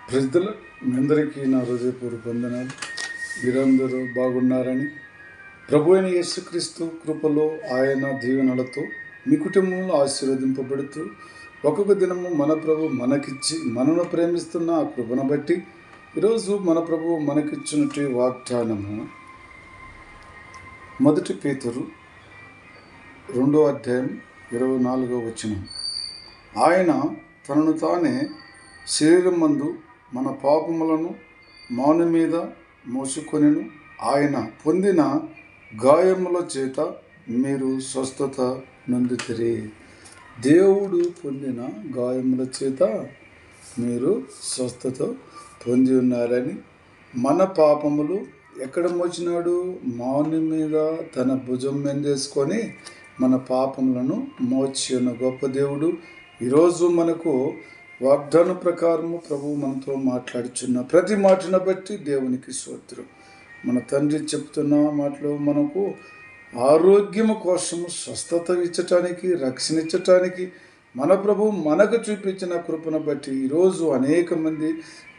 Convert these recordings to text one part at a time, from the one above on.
ప్రజలు మీ అందరికీ నా హృదయపూర్వక వందనాలు. మీరందరూ బాగున్నారని, ప్రభు అయిన యేసుక్రీస్తు కృపలో ఆయన దీవెనలతో మీ కుటుంబంలో ఆశీర్వదింపబడుతూ ఒక్కొక్క దినము మన ప్రభు మనకిచ్చి మనను ప్రేమిస్తున్న ఆ కృపను బట్టి ఈరోజు మన ప్రభు మనకిచ్చినట్టు వాగ్దానము 1 పేతురు 2:24 ఆయన తనను తానే శరీరమందు మన పాపములను మాను మీద మోసుకొనెను. ఆయన పొందిన గాయముల చేత మీరు స్వస్థత నొందితిరి. దేవుడు పొందిన గాయముల చేత మీరు స్వస్థత పొంది ఉన్నారని, మన పాపములు ఎక్కడ మోచినాడు? మాను మీద తన భుజం మీదేసుకొని మన పాపములను మోచి ఉన్న గొప్ప దేవుడు. ఈరోజు మనకు వాగ్దాన ప్రకారము ప్రభువు మనతో మాట్లాడుచున్న ప్రతి మాటను బట్టి దేవునికి స్తోత్రం. మన తండ్రి చెప్తున్న మాటలు మనకు ఆరోగ్యము కోసము, స్వస్థత ఇచ్చటానికి, రక్షణ ఇచ్చటానికి మన ప్రభువు మనకు చూపించిన కృపను బట్టి ఈరోజు అనేక మంది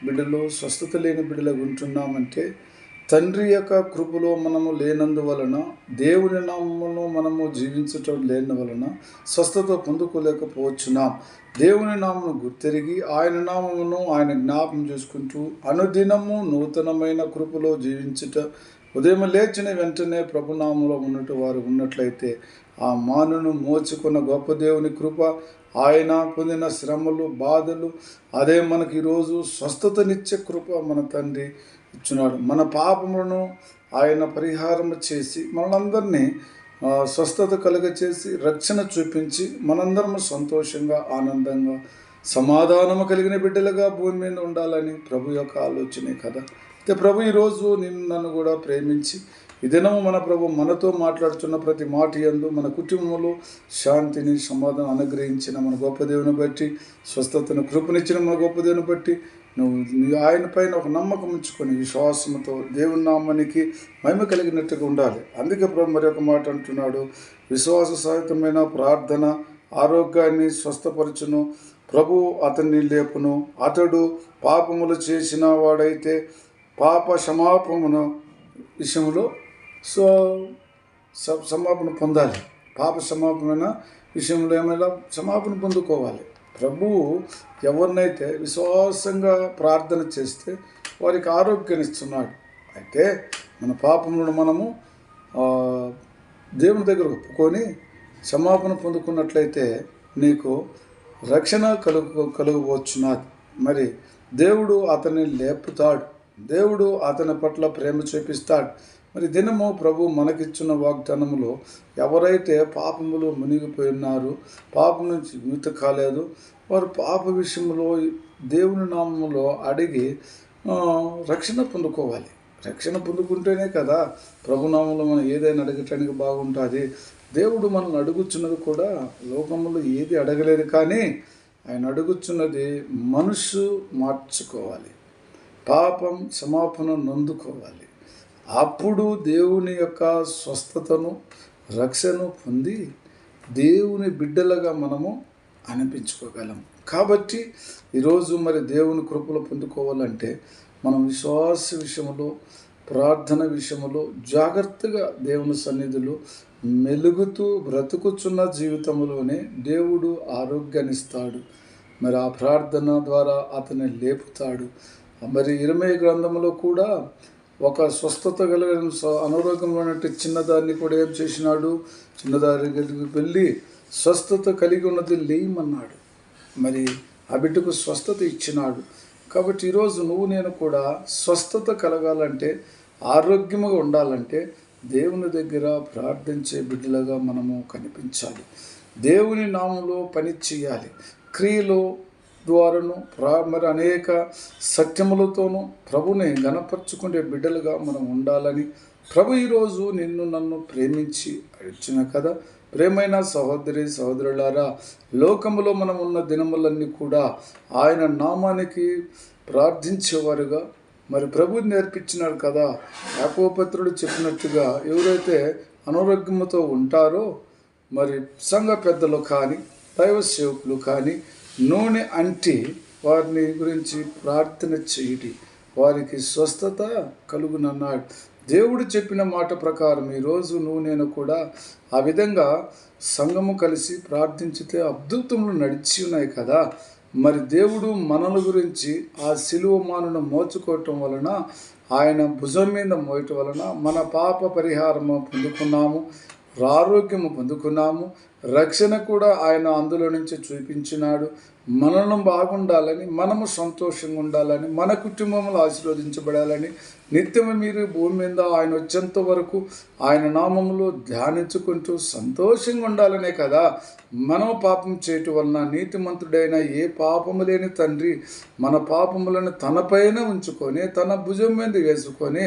బిడ్డలు స్వస్థత లేని బిడ్డలుగా ఉంటున్నామంటే తండ్రి యొక్క కృపలో మనము లేనందువలన, దేవుని నామమును మనము జీవించటం లేనందువలన స్వస్థత పొందుకోలేకపోవచ్చున్నాం. దేవుని నామమును గుర్తెరిగి ఆయన నామమును ఆయన జ్ఞాపం చేసుకుంటూ అనుదినము నూతనమైన కృపలో జీవించుట, ఉదయం లేచిన వెంటనే ప్రభునామంలో వారు ఉన్నట్లయితే ఆ మానును మోచుకున్న గొప్ప దేవుని కృప, ఆయన పొందిన శ్రమలు, బాధలు, అదే మనకి ఈరోజు స్వస్థతనిచ్చే కృప మన తండ్రి ఇచ్చున్నాడు. మన పాపములను ఆయన పరిహారం చేసి మనందరినీ స్వస్థత కలుగచేసి రక్షణ చూపించి మనందరము సంతోషంగా, ఆనందంగా, సమాధానము కలిగిన బిడ్డలుగా భూమి మీద ఉండాలని ప్రభు యొక్క ఆలోచనే కదా. అయితే ప్రభు ఈరోజు నన్ను కూడా ప్రేమించి ఈ దినము మన ప్రభు మనతో మాట్లాడుతున్న ప్రతి మాట యందు మన కుటుంబంలో శాంతిని, సమాధానం అనుగ్రహించిన మన గొప్ప దేవుని బట్టి, స్వస్థతను కృపనిచ్చిన మన గొప్ప దేవుని బట్టి నువ్వు ఆయన పైన ఒక నమ్మకం ఉంచుకొని విశ్వాసంతో దేవుని నామానికి మహిమ కలిగినట్టుగా ఉండాలి. అందుకే ప్రభు మరి ఒక మాట అంటున్నాడు, విశ్వాస సహితమైన ప్రార్థన ఆరోగ్యాన్ని స్వస్థపరచును, ప్రభు అతన్ని లేపును. అతడు పాపములు చేసిన వాడైతే పాప క్షమాపణ విషయంలో క్షమాపణ పొందాలి. పాప క్షమాపణ విషయంలో ఏమైనా క్షమాపణ పొందుకోవాలి. ప్రభువు ఎవరినైతే విశ్వాసంగా ప్రార్థన చేస్తే వారికి ఆరోగ్యాన్ని ఇస్తున్నాడు. అయితే మన పాపములను మనము దేవుని దగ్గర ఒప్పుకొని క్షమాపణ పొందుకున్నట్లయితే నీకు రక్షణ కలుగవచ్చున్నది. మరి దేవుడు అతన్ని లేపుతాడు, దేవుడు అతని పట్ల ప్రేమ చూపిస్తాడు. మరి దినము ప్రభు మనకిచ్చిన వాగ్దానములో ఎవరైతే పాపములో మునిగిపోయి ఉన్నారో, పాపం నుంచి విముక్తి కాలేదు, వారు పాప విషయంలో దేవుని నామములో అడిగి రక్షణ పొందుకోవాలి. రక్షణ పొందుకుంటేనే కదా ప్రభునామంలో మనం ఏదైనా అడగటానికి బాగుంటుంది. దేవుడు మనల్ని అడుగుచున్నది కూడా లోకములో ఏది అడగలేదు, కానీ ఆయన అడుగుచున్నది మనసు మార్చుకోవాలి, పాపం క్షమాపణ నొందుకోవాలి. అప్పుడు దేవుని యొక్క స్వస్థతను, రక్షణను పొంది దేవుని బిడ్డలుగా మనము అనిపించుకోగలం. కాబట్టి ఈరోజు మరి దేవుని కృపలు పొందుకోవాలంటే మనం విశ్వాస విషయంలో, ప్రార్థన విషయంలో జాగ్రత్తగా దేవుని సన్నిధిలో మెలుగుతూ బ్రతుకుచున్న జీవితంలోనే దేవుడు ఆరోగ్యాన్ని ఇస్తాడు. మరి ఆ ప్రార్థన ద్వారా అతన్ని లేపుతాడు. మరి ఇర్మీయా గ్రంథంలో కూడా ఒక స్వస్థత కలిగిన అనారోగ్యమైనట్టు చిన్నదాన్ని కూడా ఏం చేసినాడు? చిన్నదారి వెళ్ళి స్వస్థత కలిగి ఉన్నది లేయమన్నాడు. మరి ఆ బిడ్డకు స్వస్థత ఇచ్చినాడు. కాబట్టి ఈరోజు నేను కూడా స్వస్థత కలగాలంటే, ఆరోగ్యముగా ఉండాలంటే దేవుని దగ్గర ప్రార్థించే బిడ్డలుగా మనము కనిపించాలి. దేవుని నామంలో పని చేయాలి. క్రియలో ద్వారాను మరి అనేక సత్యములతోనూ ప్రభుని గణపరుచుకునే బిడ్డలుగా మనం ఉండాలని ప్రభు ఈరోజు నన్ను ప్రేమించి అడిచిన కదా. ప్రేమైన సహోదరి సహోదరులారా, లోకములో మనం ఉన్న దినములన్నీ కూడా ఆయన నామానికి ప్రార్థించేవారుగా మరి ప్రభు నేర్పించినారు కదా. యాకోబు చెప్పినట్టుగా ఎవరైతే అనారోగ్యముతో ఉంటారో మరి సంఘ పెద్దలు కానీ, దైవ సేవకులు కానీ నూనె అంటి వారిని గురించి ప్రార్థన చేయుడి, వారికి స్వస్థత కలుగునన్నాడు. దేవుడు చెప్పిన మాట ప్రకారం ఈరోజు నేను కూడా ఆ విధంగా సంఘము కలిసి ప్రార్థించితే అద్భుతములు నడిచి ఉన్నాయి కదా. మరి దేవుడు మనల గురించి ఆ శిలువ మానును మోచుకోవటం వలన, ఆయన భుజం మీద మోయటం వలన మన పాప పరిహారము పొందుకున్నాము, ఆరోగ్యము పొందుకున్నాము, రక్షణ కూడా ఆయన అందులో నుంచి చూపించినాడు. మనను బాగుండాలని, మనము సంతోషంగా ఉండాలని, మన కుటుంబములు ఆశీర్వదించబడాలని, నిత్యము మీరు భూమి మీద ఆయన వచ్చేంత వరకు ఆయన నామములో ధ్యానించుకుంటూ సంతోషంగా ఉండాలనే కదా మనం పాపం చేయటం వలన నీతిమంతుడైన ఏ పాపము లేని తండ్రి మన పాపములను తనపైన ఉంచుకొని తన భుజం మీద వేసుకొని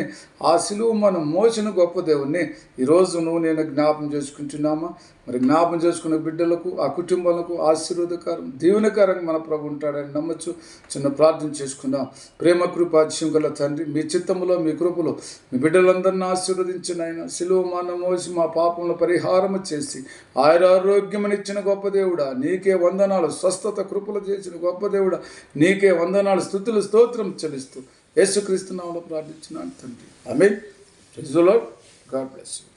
ఆ శిలువ మనం మోసిన గొప్ప దేవుణ్ణి ఈరోజు నేను జ్ఞాపం చేసుకుంటున్నామా? మరి జ్ఞాపం చేసుకున్న బిడ్డలకు, ఆ కుటుంబాలకు ఆశీర్వాదకరం, దీవెనకరంగా మన ప్రభు ఉంటాడని నమ్మచ్చు. చిన్న ప్రార్థన చేసుకుందాం. ప్రేమ కృపాధ్యం గల తండ్రి, మీ చిత్తములో, మీ కృపలో మీ బిడ్డలందరినీ ఆశీర్వదించిన ఆయన శిలువ మాన మోసి మా పాపముల పరిహారము చేసి ఆరోగ్యమనిచ్చిన గొప్ప దేవుడా, నీకే వందనాలు. స్వస్థత కృపలు చేసిన గొప్ప దేవుడా, నీకే వందనాలు, స్తుతులు స్తోత్రం చెల్లిస్తూ యేసుక్రీస్తు నామములో ప్రార్థించున్నాను తండ్రి. ఆమేన్. Praise the lord. God bless you.